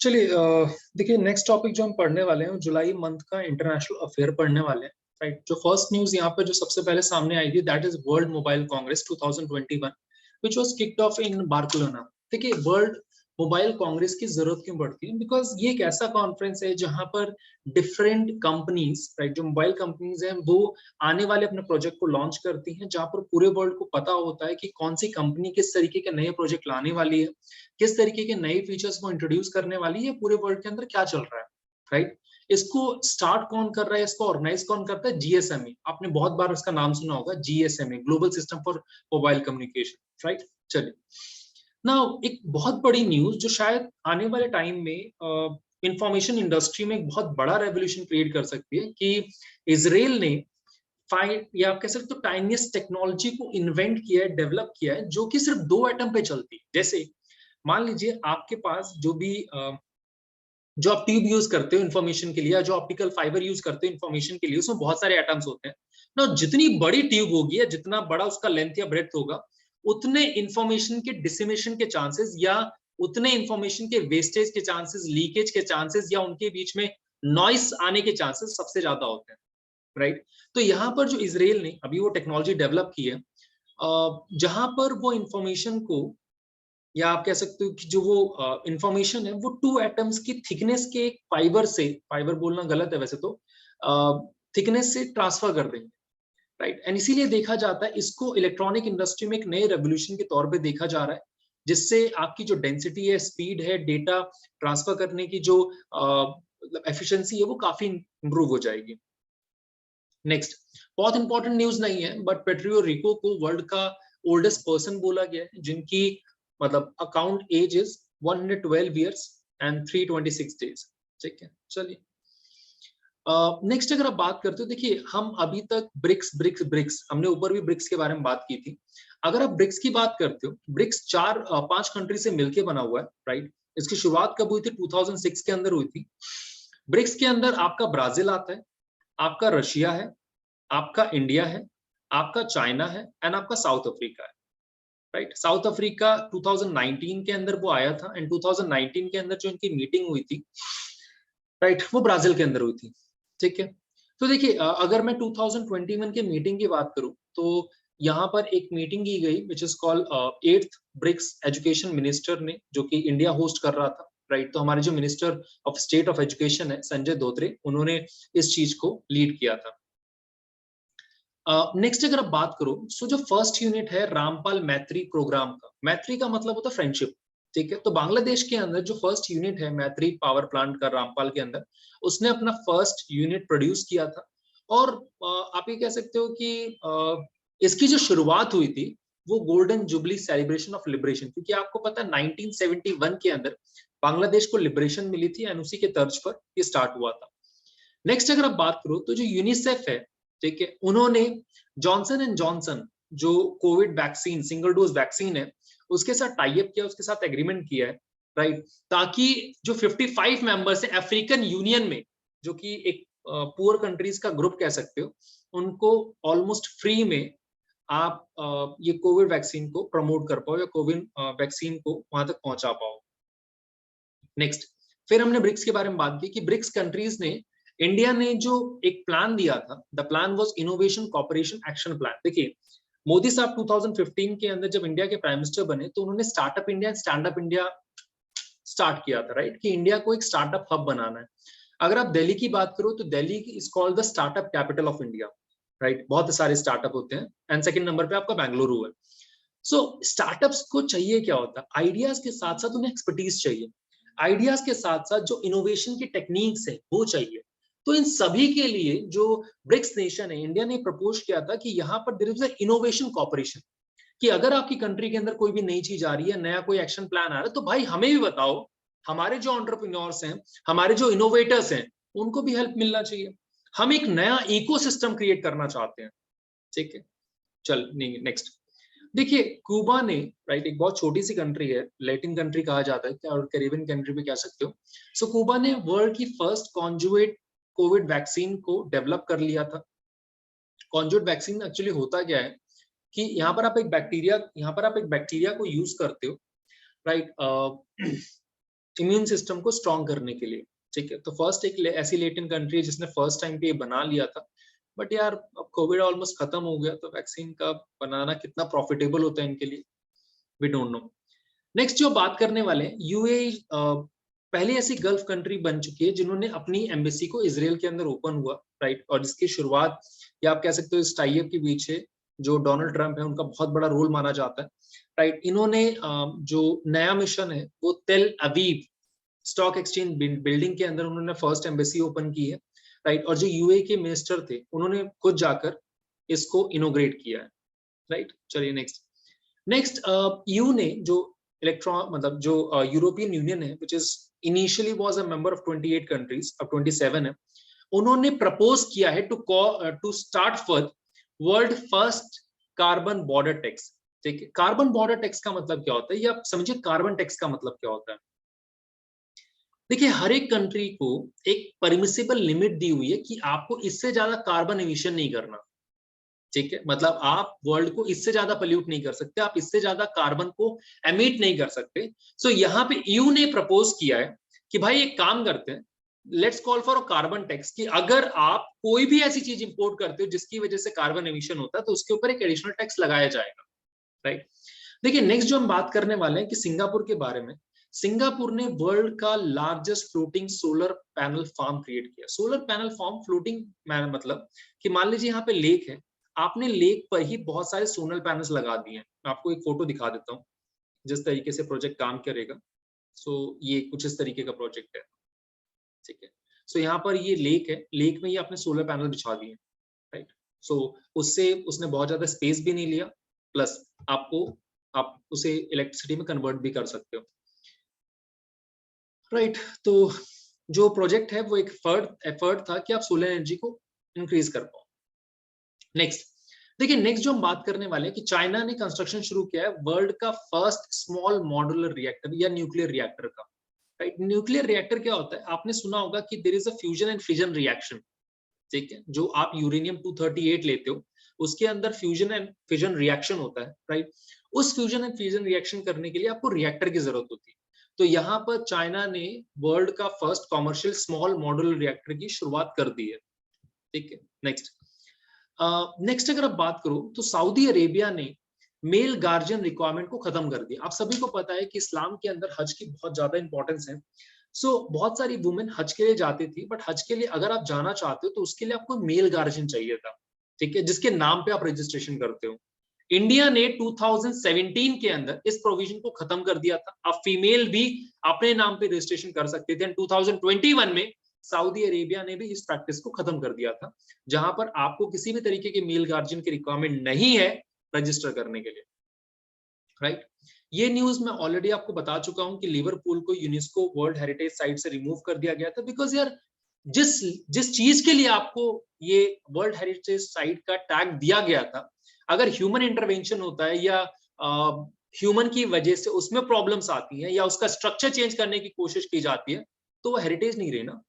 चलिए देखिए next topic जो हम पढ़ने वाले हैं वो जुलाई मंथ का इंटरनेशनल अफेयर पढ़ने वाले हैं। राइट, जो फर्स्ट न्यूज यहाँ पे जो सबसे पहले सामने आई थी that is world mobile Congress 2021 which was kicked of in Barcelona. देखिए वर्ल्ड मोबाइल कांग्रेस की जरूरत क्यों पड़ती है, बिकॉज ये एक ऐसा कॉन्फ्रेंस है जहां पर डिफरेंट कंपनीज, राइट, जो मोबाइल कंपनीज हैं वो आने वाले अपने प्रोजेक्ट को लॉन्च करती हैं, जहां पर पूरे वर्ल्ड को पता होता है कि कौन सी कंपनी किस तरीके के नए प्रोजेक्ट लाने वाली है, किस तरीके के नए फीचर्स को इंट्रोड्यूस करने वाली है, पूरे वर्ल्ड के अंदर क्या चल रहा है। राइट, इसको स्टार्ट कौन कर रहा है, इसको ऑर्गेनाइज कौन करता है? जीएसएमई। आपने बहुत बार इसका नाम सुना होगा, GSME, global system for mobile communication. Right, चलिए नाउ एक बहुत बड़ी न्यूज जो शायद आने वाले टाइम में इंफॉर्मेशन इंडस्ट्री में एक बहुत बड़ा रेवोल्यूशन क्रिएट कर सकती है कि इसराइल ने या आप कह सकते हो टाइनियस्ट टेक्नोलॉजी को इन्वेंट किया है, डेवलप किया है, जो कि सिर्फ 2 एटम पे चलती है। जैसे मान लीजिए आपके पास जो आप ट्यूब यूज करते हो इंफॉर्मेशन के लिए, या जो ऑप्टिकल फाइबर यूज करते हो इंफॉर्मेशन के लिए, उसमें बहुत सारे एटम्स होते हैं ना। जितनी बड़ी ट्यूब होगी या जितना बड़ा उसका लेंथ या ब्रेड्थ होगा, उतने इंफॉर्मेशन के डिसिमेशन के चांसेस, या उतने इंफॉर्मेशन के वेस्टेज के चांसेस, लीकेज के चांसेस, या उनके बीच में नॉइस आने के चांसेस सबसे ज्यादा होते हैं। राइट, तो यहाँ पर जो इसराइल ने अभी वो टेक्नोलॉजी डेवलप की है, जहां पर वो इंफॉर्मेशन को, या आप कह सकते हो कि जो वो इंफॉर्मेशन है वो 2 एटम्स की थिकनेस के एक फाइबर से, फाइबर बोलना गलत है वैसे तो, थिकनेस से ट्रांसफर कर देंगे। राइट, एंड इसीलिए देखा जाता है इसको इलेक्ट्रॉनिक इंडस्ट्री में एक नए रेवोल्यूशन के तौर पे देखा जा रहा है, जिससे आपकी जो डेंसिटी है, स्पीड है, डेटा ट्रांसफर करने की जो एफिशिएंसी है वो काफी इंप्रूव हो जाएगी। नेक्स्ट, बहुत इंपॉर्टेंट न्यूज नहीं है, बट पेट्रियो रिको को वर्ल्ड का ओल्डेस्ट पर्सन बोला गया है, जिनकी मतलब account age is 112 years and 326 days. ठीक है, चलिए नेक्स्ट अगर आप बात करते हो, देखिए हम अभी तक ब्रिक्स ब्रिक्स ब्रिक्स, हमने ऊपर भी ब्रिक्स के बारे में बात की थी। अगर आप ब्रिक्स की बात करते हो, ब्रिक्स 5 कंट्री से मिलकर बना हुआ है। राइट, इसकी शुरुआत कब हुई थी? 2006 के अंदर हुई थी। ब्रिक्स के अंदर आपका ब्राजील आता है, आपका रशिया है, आपका इंडिया है, आपका चाइना है, एंड आपका साउथ अफ्रीका है। राइट, साउथ अफ्रीका 2019 के अंदर वो आया था, एंड 2019 के अंदर जो इनकी मीटिंग हुई थी, राइट, वो ब्राजील के अंदर हुई थी। ठीक है, तो देखिए अगर मैं 2021 के मीटिंग की बात करूं, तो यहाँ पर एक मीटिंग की गई which is called 8th BRICS education minister ने, जो कि इंडिया होस्ट कर रहा था। राइट, तो हमारे जो minister of state of education है संजय धोत्रे, उन्होंने इस चीज को लीड किया था। नेक्स्ट अगर आप बात करो, सो जो फर्स्ट यूनिट है रामपाल मैत्री प्रोग्राम का, मैत्री का मतलब होता है फ्रेंडशिप। ठीक है, तो बांग्लादेश के अंदर जो फर्स्ट यूनिट है मैत्री पावर प्लांट का रामपाल के अंदर, उसने अपना फर्स्ट यूनिट प्रोड्यूस किया था। और आप ये कह सकते हो कि इसकी जो शुरुआत हुई थी वो golden jubilee celebration of liberation, क्योंकि आपको पता है 1971 के अंदर बांग्लादेश को लिबरेशन मिली थी, एंड उसी के तर्ज पर ये स्टार्ट हुआ था। नेक्स्ट अगर आप बात करो, तो जो यूनिसेफ है, ठीक है, उन्होंने जॉनसन एंड जॉनसन जो Covid vaccine, single dose vaccine है, उसके साथ टाई अप किया, उसके साथ एग्रीमेंट किया है। राइट, ताकि जो 55 मेंबर्स हैं अफ्रीकन यूनियन में, जो कि एक पुअर कंट्रीज का ग्रुप कह सकते हो, उनको ऑलमोस्ट फ्री में आप ये कोविड वैक्सीन को प्रमोट कर पाओ, या कोविड वैक्सीन को वहां तक पहुंचा पाओ। नेक्स्ट, फिर हमने ब्रिक्स के बारे में बात की कि ब्रिक्स कंट्रीज ने, इंडिया ने जो एक प्लान दिया था, the plan was innovation cooperation action plan. देखिए मोदी साहब 2015 के अंदर जब इंडिया के प्राइम मिनिस्टर बने, तो उन्होंने startup India, stand up India start किया था। राइट, कि इंडिया को एक स्टार्टअप हब बनाना है। अगर आप दिल्ली की बात करो, तो Delhi is called the startup capital of India. Right, बहुत सारे स्टार्टअप होते हैं, एंड सेकंड नंबर पे आपका बेंगलुरु है। सो स्टार्टअप्स को चाहिए क्या होता है? आइडियाज के साथ साथ उन्हें एक्सपर्टीज चाहिए, आइडियाज के साथ साथ जो इनोवेशन की टेक्निक्स है वो चाहिए। तो इन सभी के लिए जो ब्रिक्स नेशन है, इंडिया ने प्रपोज किया था कि यहाँ पर देयर इज इनोवेशन कॉपरेशन, कि अगर आपकी कंट्री के अंदर कोई भी नई चीज आ रही है, नया कोई एक्शन प्लान आ रहा है, तो भाई हमें भी बताओ, हमारे जो एंटरप्रेन्योर्स हैं, हमारे जो इनोवेटर्स हैं, उनको भी हेल्प मिलना चाहिए। हम एक नया इकोसिस्टम क्रिएट करना चाहते हैं। ठीक है, चल नेक्स्ट। देखिए क्यूबा ने, राइट, एक बहुत छोटी सी कंट्री है, लैटिन कंट्री कहा जाता है और कैरिबियन कंट्री भी कह सकते हो। सो क्यूबा ने वर्ल्ड की फर्स्ट कॉन्जुगेट कोविड वैक्सीन को डेवलप कर लिया था। कॉन्जुगेट वैक्सीन एक्चुअली होता क्या है कि यहाँ पर आप एक बैक्टीरिया को यूज करते हो। राइट, इम्यून सिस्टम को स्ट्रॉन्ग करने के लिए, ठीक है। तो फर्स्ट एक ऐसी लेटिन कंट्री है जिसने फर्स्ट टाइम पे ये बना लिया था, बट यार अब कोविड ऑलमोस्ट खत्म हो गया, तो वैक्सीन का बनाना कितना प्रॉफिटेबल होता है इनके लिए, वी डोंट नो। नेक्स्ट जो बात करने वाले हैं, यूएई पहली ऐसी गल्फ कंट्री बन चुकी है जिन्होंने अपनी एम्बेसी को इजराइल के अंदर ओपन हुआ, राइट। और जिसकी शुरुआत, या आप कह सकते हो इस टाई अप के पीछे जो डोनाल्ड ट्रंप है उनका बहुत बड़ा रोल माना जाता है, राइट। इन्होंने जो नया मिशन है वो तेल अवीव स्टॉक एक्सचेंज बिल्डिंग के अंदर उन्होंने फर्स्ट एम्बेसी ओपन की है, राइट। और जो यूएई के मिनिस्टर थे उन्होंने खुद जाकर इसको इनोग्रेट किया है, राइट। चलिए नेक्स्ट यू ने जो इलेक्ट्रॉन मतलब जो यूरोपियन यूनियन है which is initially was a member of 28 countries, अब 27 है, उन्होंने प्रपोज किया है to start for world first carbon border tax, ठीक है। कार्बन बॉर्डर टैक्स का मतलब क्या होता है, ये आप समझिए कार्बन टैक्स का मतलब क्या होता है। देखिए हर एक कंट्री को एक परमिसिबल लिमिट दी हुई है कि आपको इससे ज्यादा कार्बन एमिशन नहीं करना, ठीक है। मतलब आप वर्ल्ड को इससे ज्यादा पोल्यूट नहीं कर सकते, आप इससे ज्यादा कार्बन को एमिट नहीं कर सकते। सो यहाँ पे ईयू ने प्रपोज किया है कि भाई एक काम करते हैं, let's call for a carbon tax, कि अगर आप कोई भी ऐसी चीज इंपोर्ट करते हो जिसकी वजह से कार्बन एमिशन होता है तो उसके ऊपर एक एडिशनल टैक्स लगाया जाएगा, राइट। देखिए नेक्स्ट जो हम बात करने वाले हैं कि सिंगापुर के बारे में। सिंगापुर ने वर्ल्ड का largest floating solar panel farm create किया। सोलर पैनल फार्म फ्लोटिंग मतलब कि मान लीजिए यहाँ पे लेक है, आपने लेक पर ही बहुत सारे सोलर पैनल्स लगा दिए हैं। मैं आपको एक फोटो दिखा देता हूँ जिस तरीके से प्रोजेक्ट काम करेगा। सो ये कुछ इस तरीके का प्रोजेक्ट है, ठीक है। सो यहाँ पर ये लेक है, लेक में ये आपने सोलर पैनल बिछा दिए, राइट। सो उससे उसने बहुत ज्यादा स्पेस भी नहीं लिया, प्लस आप उसे इलेक्ट्रिसिटी में कन्वर्ट भी कर सकते हो, राइट। तो जो प्रोजेक्ट है वो एक एफर्ट था कि आप सोलर एनर्जी को इंक्रीज कर पाओ। नेक्स्ट देखिए, नेक्स्ट जो हम बात करने वाले हैं कि चाइना ने कंस्ट्रक्शन शुरू किया है वर्ल्ड का फर्स्ट स्मॉल मॉड्यूलर रिएक्टर या न्यूक्लियर रिएक्टर का, राइट। न्यूक्लियर रिएक्टर क्या होता है, आपने सुना होगा कि there is a fusion and fission reaction, ठीक है। जो आप यूरेनियम 238 लेते हो उसके अंदर फ्यूजन एंड फिजन रिएक्शन होता है, राइट। उस फ्यूजन एंड फिजन रिएक्शन करने के लिए आपको रिएक्टर की जरूरत होती है। तो यहाँ पर चाइना ने वर्ल्ड का first commercial small modular reactor की शुरुआत कर दी है, ठीक है। नेक्स्ट अगर आप बात करो तो सऊदी अरेबिया ने मेल गार्जियन रिक्वायरमेंट को खत्म कर दिया। आप सभी को पता है कि इस्लाम के अंदर हज की बहुत ज्यादा इंपॉर्टेंस है। सो बहुत सारी वुमेन हज के लिए जाती थी, बट हज के लिए अगर आप जाना चाहते हो तो उसके लिए आपको मेल गार्जियन चाहिए था, ठीक है, जिसके नाम पे आप रजिस्ट्रेशन करते हो। इंडिया ने 2017 के अंदर इस प्रोविजन को खत्म कर दिया था। अब फीमेल भी अपने नाम पे रजिस्ट्रेशन कर सकते थे। 2021 में सऊदी अरेबिया ने भी इस प्रैक्टिस को खत्म कर दिया था, जहां पर आपको किसी भी तरीके के मेल गार्जियन की रिक्वायरमेंट नहीं है रजिस्टर करने के लिए, राइट। ये न्यूज मैं ऑलरेडी आपको बता चुका हूं कि लिवरपूल को यूनेस्को वर्ल्ड हेरिटेज साइट से रिमूव कर दिया गया था, बिकॉज यार जिस जिस चीज के लिए आपको ये वर्ल्ड हेरिटेज साइट का टैग दिया गया था, अगर ह्यूमन इंटरवेंशन होता है या ह्यूमन की वजह से उसमें प्रॉब्लम्स आती हैं या उसका स्ट्रक्चर चेंज करने की कोशिश की जाती है, तो वो हेरिटेज नहीं रही ना,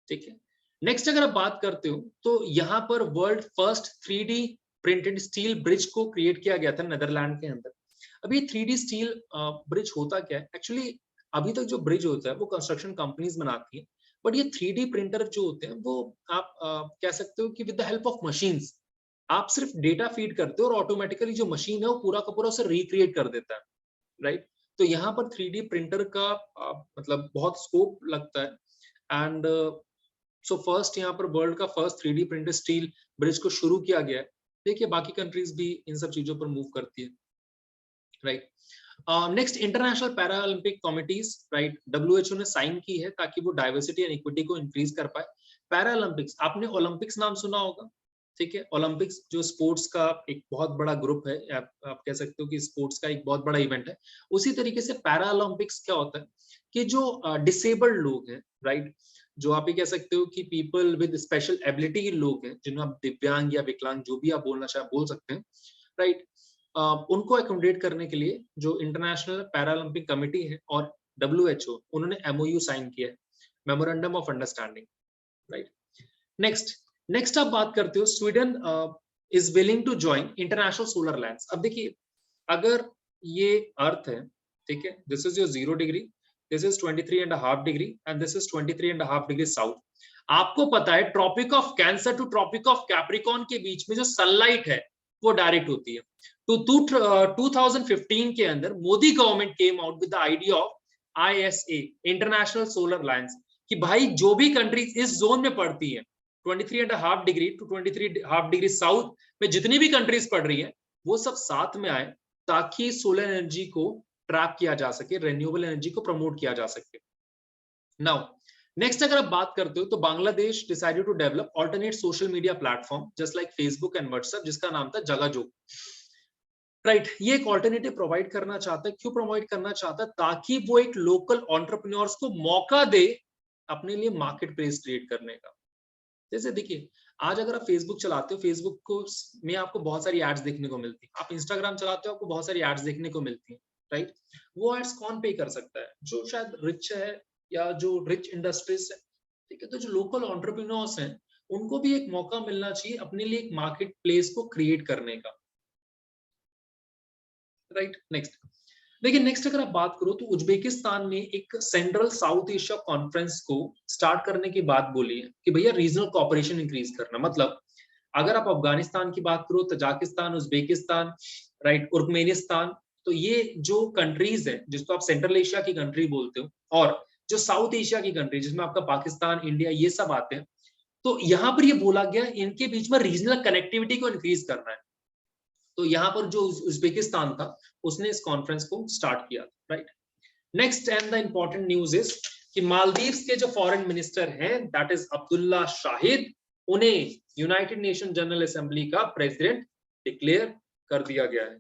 ठीक है। नेक्स्ट अगर आप बात करते हो तो यहाँ पर world first 3D printed steel bridge को क्रिएट किया गया था नेदरलैंड के अंदर। अभी 3D स्टील ब्रिज होता क्या है एक्चुअली, अभी तक जो ब्रिज होता है वो कंस्ट्रक्शन कंपनीज बनाती है, बट ये 3D प्रिंटर जो होते हैं वो आप कह सकते हो कि with the help of machines आप सिर्फ डेटा फीड करते हो और ऑटोमेटिकली जो मशीन है वो पूरा का पूरा उसे रिक्रिएट कर देता है, राइट। तो यहाँ पर 3D प्रिंटर का मतलब बहुत स्कोप लगता है। एंड सो फर्स्ट यहाँ पर वर्ल्ड का first 3D printed steel bridge को शुरू किया गया है। देखिए बाकी कंट्रीज भी इन सब चीजों पर मूव करती है, right. Next international para Olympic committees, right, WHO ने साइन की है ताकि वो डाइवर्सिटी एंड इक्विटी को इंक्रीज कर पाए। पैरा ओलंपिक्स, आपने ओलंपिक्स नाम सुना होगा, ठीक है। ओलंपिक्स जो स्पोर्ट्स का एक बहुत बड़ा ग्रुप है, आप कह सकते हो कि स्पोर्ट्स का एक बहुत बड़ा इवेंट है। उसी तरीके से पैरा ओलंपिक्स क्या होता है कि जो डिसेबल्ड लोग हैं, राइट, जो आप ये कह सकते हो कि पीपल विद स्पेशल एबिलिटी लोग हैं, जिन्हें आप दिव्यांग या विकलांग जो भी आप बोलना चाहे बोल सकते हैं, राइट, उनको अकोमोडेट करने के लिए जो इंटरनेशनल पैरालंपिक कमेटी है और WHO उन्होंने MOU साइन किया है, memorandum of understanding, right. Next आप बात करते हो Sweden is willing to join international solar lands. अब देखिए अगर ये अर्थ है, ठीक है, this is your 0 degree, this is 23.5 degree and this is 23.5 degree south. आपको पता है tropic of cancer to tropic of capricorn के बीच में जो सनलाइट है वो डायरेक्ट होती है। तो 2015 के अंदर Modi government came out with the idea of ISA, international solar alliance, कि भाई जो भी कंट्रीज इस जोन में पड़ती है 23.5 डिग्री टू 23.5 डिग्री साउथ में जितनी भी कंट्रीज पड़ रही है वो सब साथ में आए ताकि सोलर एनर्जी को ट्रैप किया जा सके, रेन्यूएबल एनर्जी को प्रमोट किया जा सके। नाउ नेक्स्ट अगर आप बात करते हो तो Bangladesh decided to develop alternate social media platform just like Facebook and WhatsApp, जिसका नाम था जगाजोग। राइट, ये एक ऑल्टरनेटिव प्रोवाइड करना चाहता है। क्यों प्रोवाइड करना चाहता है? ताकि वो एक लोकल एंटरप्रेन्योर्स को मौका दे अपने लिए मार्केट प्लेस क्रिएट करने का। जैसे देखिए, आज अगर आप फेसबुक चलाते हो, फेसबुक को में आपको बहुत सारी एड्स देखने को मिलती है। आप इंस्टाग्राम चलाते हो, आपको बहुत सारी एड्स देखने को मिलती है, राइट। वो एड्स कौन पे कर सकता है? जो शायद रिच है या जो रिच इंडस्ट्रीज है, ठीक है। तो जो लोकल एंटरप्रेन्योर्स हैं उनको भी एक मौका मिलना चाहिए अपने लिए एक मार्केट प्लेस को क्रिएट करने का, राइट। नेक्स्ट देखिए, नेक्स्ट अगर आप बात करो तो उज्बेकिस्तान ने एक सेंट्रल साउथ एशिया कॉन्फ्रेंस को स्टार्ट करने की बात बोली है कि भैया रीजनल कोऑपरेशन इंक्रीज करना। मतलब अगर आप अफगानिस्तान की बात करो, तजाकिस्तान, उज्बेकिस्तान, राइट, तुर्कमेनिस्तान, तो ये जो कंट्रीज है जिसको आप सेंट्रल एशिया की कंट्री बोलते हो, और जो साउथ एशिया की कंट्री जिसमें आपका पाकिस्तान, इंडिया, ये सब आते हैं, तो यहाँ पर ये बोला गया इनके बीच में रीजनल कनेक्टिविटी को इंक्रीज करना है। तो यहाँ पर जो उज्बेकिस्तान था उसने इस कॉन्फ्रेंस को स्टार्ट किया, right. Next and the important news is कि मालदीव्स के जो फॉरेन मिनिस्टर हैं दैट इज अब्दुल्ला शाहिद, उन्हें यूनाइटेड नेशन जनरल असेंबली का प्रेसिडेंट डिक्लेयर कर दिया गया है।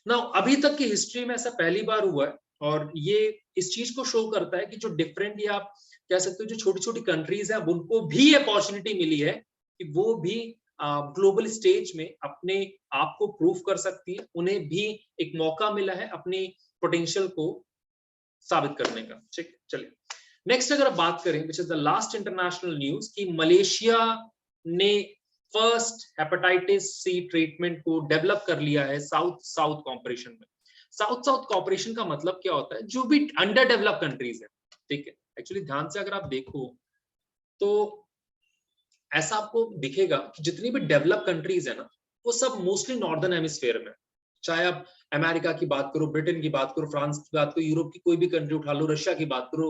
नाउ अभी तक की हिस्ट्री में ऐसा पहली बार हुआ है, और ये इस चीज को शो करता है कि जो डिफरेंट, या आप कह सकते हो जो छोटी छोटी कंट्रीज हैं, उनको भी अपॉर्चुनिटी मिली है कि वो भी ग्लोबल स्टेज में अपने आप को प्रूव कर सकती है। उन्हें भी एक मौका मिला है अपनी पोटेंशियल को साबित करने का, ठीक है। चलिए नेक्स्ट अगर आप बात करें, which is the last international news, कि मलेशिया ने फर्स्ट हेपेटाइटिस सी ट्रीटमेंट को डेवलप कर लिया है साउथ साउथ कॉर्पोरेशन में। साउथ साउथ कॉर्पोरेशन का मतलब क्या होता है? जो भी अंडर डेवलप कंट्रीज है, ठीक है। एक्चुअली ध्यान से अगर आप देखो तो ऐसा आपको दिखेगा कि जितनी भी डेवलप कंट्रीज है ना, वो सब मोस्टली नॉर्दर्न हेमिस्फीयर में। चाहे आप अमेरिका की बात करो, ब्रिटेन की बात करो, फ्रांस की बात करो, यूरोप की कोई भी कंट्री उठा लो, रशिया की बात करो,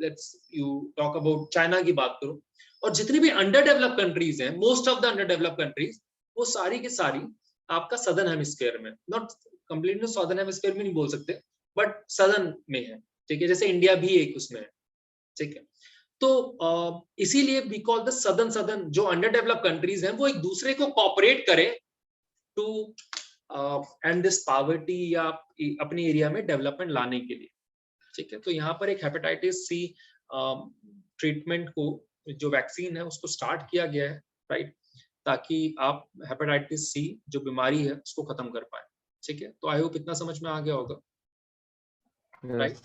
let's you talk about China की बात करो, और जितनी भी अंडर डेवलप कंट्रीज हैं, most of the under develop countries, वो सारी की सारी आपका सदर्न हेमिस्फीयर में, नॉट कंप्लीटली सदर्न हेमिस्फीयर में नहीं बोल सकते, बट सदर्न में है, ठीक है। जैसे इंडिया भी एक उसमें है, ठीक है। तो इसीलिए वी कॉल द सदर्न जो अंडर डेवलप कंट्रीज हैं वो एक दूसरे को कोऑपरेट करें टू एंड दिस पॉवर्टी, या अपने एरिया में डेवलपमेंट लाने के लिए, ठीक है। तो यहाँ पर एक हेपेटाइटिस सी ट्रीटमेंट को, जो वैक्सीन है उसको स्टार्ट किया गया है, राइट, ताकि आप हेपेटाइटिस सी जो बीमारी है उसको खत्म कर पाए, ठीक है। तो आई होप इतना समझ में आ गया होगा, राइट।